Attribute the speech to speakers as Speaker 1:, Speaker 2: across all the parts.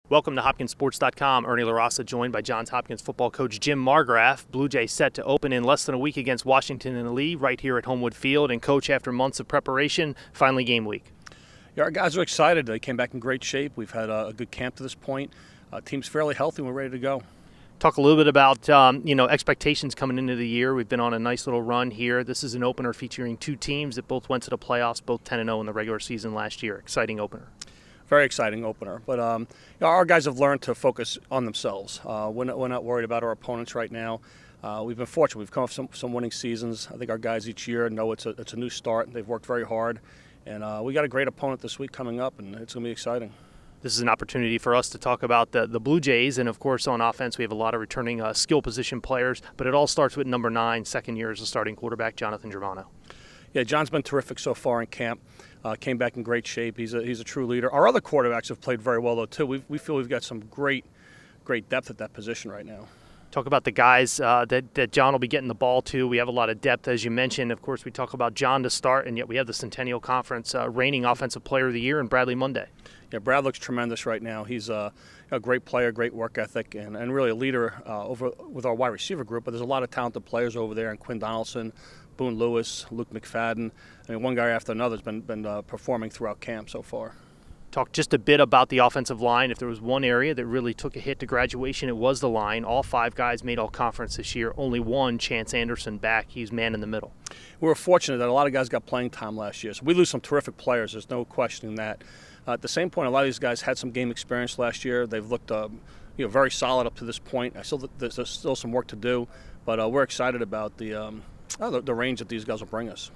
Speaker 1: Welcome to HopkinsSports.com. Ernie LaRossa joined by Johns Hopkins football coach Jim Margraf. Blue Jays set to open in less than a week against Washington and Lee right here at Homewood Field. And coach, after months of preparation, finally game week.
Speaker 2: Yeah, our guys are excited. They came back in great shape. We've had a good camp to this point. Team's fairly healthy and we're ready to go.
Speaker 1: Talk a little bit about expectations coming into the year. We've been on a nice little run here. This is an opener featuring two teams that both went to the playoffs, both 10-0 in the regular season last year. Exciting opener.
Speaker 2: Very exciting opener. But our guys have learned to focus on themselves. We're not worried about our opponents right now. We've been fortunate. We've come off some winning seasons. I think our guys each year know it's a new start. They've worked very hard. And we got a great opponent this week coming up, and it's going to be exciting.
Speaker 1: This is an opportunity for us to talk about the Blue Jays, and of course on offense we have a lot of returning skill position players, but it all starts with number 9, second year as a starting quarterback, Jonathan Gervano.
Speaker 2: Yeah, John's been terrific so far in camp. Came back in great shape. He's a true leader. Our other quarterbacks have played very well though too. We feel we've got some great depth at that position right now.
Speaker 1: Talk about the guys that John will be getting the ball to. We have a lot of depth, as you mentioned. Of course, we talk about John to start, and yet we have the Centennial Conference reigning Offensive Player of the Year in Bradley Monday.
Speaker 2: Yeah, Brad looks tremendous right now. He's a great player, great work ethic, and really a leader over with our wide receiver group. But there's a lot of talented players over there, and Quinn Donaldson, Boone Lewis, Luke McFadden. I mean, one guy after another has been performing throughout camp so far.
Speaker 1: Talk just a bit about the offensive line. If there was one area that really took a hit to graduation, it was the line. All 5 guys made all-conference this year. Only one, Chance Anderson, back. He's man in the middle. We
Speaker 2: were fortunate that a lot of guys got playing time last year. So we lose some terrific players. There's no questioning that. At the same point, a lot of these guys had some game experience last year. They've looked very solid up to this point. There's still some work to do, but we're excited about the range that these guys will bring us.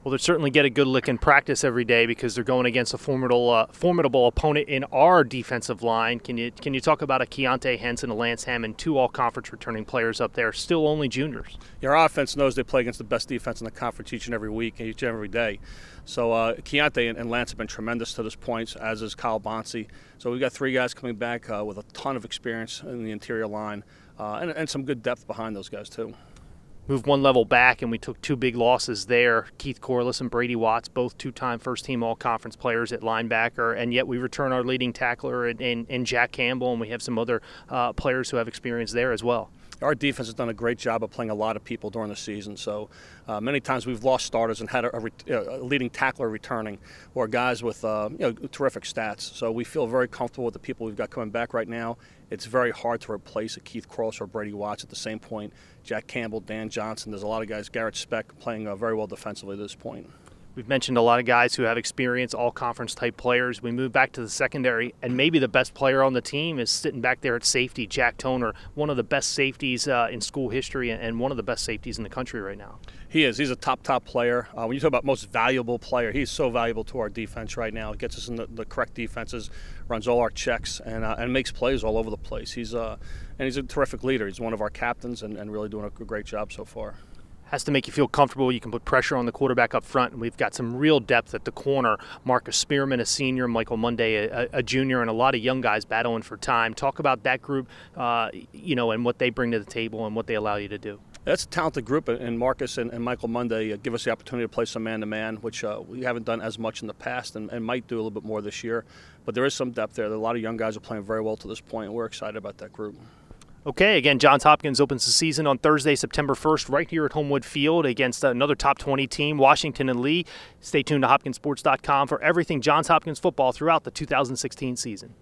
Speaker 1: Well, they certainly get a good lick in practice every day because they're going against a formidable opponent in our defensive line. Can you talk about a Keontae Henson, a Lance Hammond, 2 all-conference returning players up there, still only juniors?
Speaker 2: Yeah, our offense knows they play against the best defense in the conference each and every week, each and every day. So Keontae and Lance have been tremendous to this point, as is Kyle Bonsi. So we've got 3 guys coming back with a ton of experience in the interior line and some good depth behind those guys too.
Speaker 1: Moved one level back, and we took 2 big losses there. Keith Corliss and Brady Watts, both 2-time first-team all-conference players at linebacker, and yet we return our leading tackler in Jack Campbell, and we have some other players who have experience there as well.
Speaker 2: Our defense has done a great job of playing a lot of people during the season. So many times we've lost starters and had a leading tackler returning, or guys with terrific stats. So we feel very comfortable with the people we've got coming back right now. It's very hard to replace a Keith Corliss or Brady Watts at the same point. Jack Campbell, Dan Johnson, there's a lot of guys, Garrett Speck, playing very well defensively at this point.
Speaker 1: We've mentioned a lot of guys who have experience, all-conference type players. We move back to the secondary, and maybe the best player on the team is sitting back there at safety, Jack Toner, one of the best safeties in school history and one of the best safeties in the country right now.
Speaker 2: He is. He's a top player. When you talk about most valuable player, he's so valuable to our defense right now. It gets us in the correct defenses, runs all our checks, and makes plays all over the place. He's a terrific leader. He's one of our captains and really doing a great job so far.
Speaker 1: Has to make you feel comfortable. You can put pressure on the quarterback up front, and we've got some real depth at the corner. Marcus Spearman, a senior, Michael Monday, a junior, and a lot of young guys battling for time. Talk about that group, and what they bring to the table and what they allow you to do.
Speaker 2: That's a talented group, and Marcus and Michael Monday give us the opportunity to play some man-to-man, which we haven't done as much in the past and might do a little bit more this year. But there is some depth there. A lot of young guys are playing very well to this point, and we're excited about that group.
Speaker 1: Okay, again, Johns Hopkins opens the season on Thursday, September 1st, right here at Homewood Field against another top 20 team, Washington and Lee. Stay tuned to HopkinsSports.com for everything Johns Hopkins football throughout the 2016 season.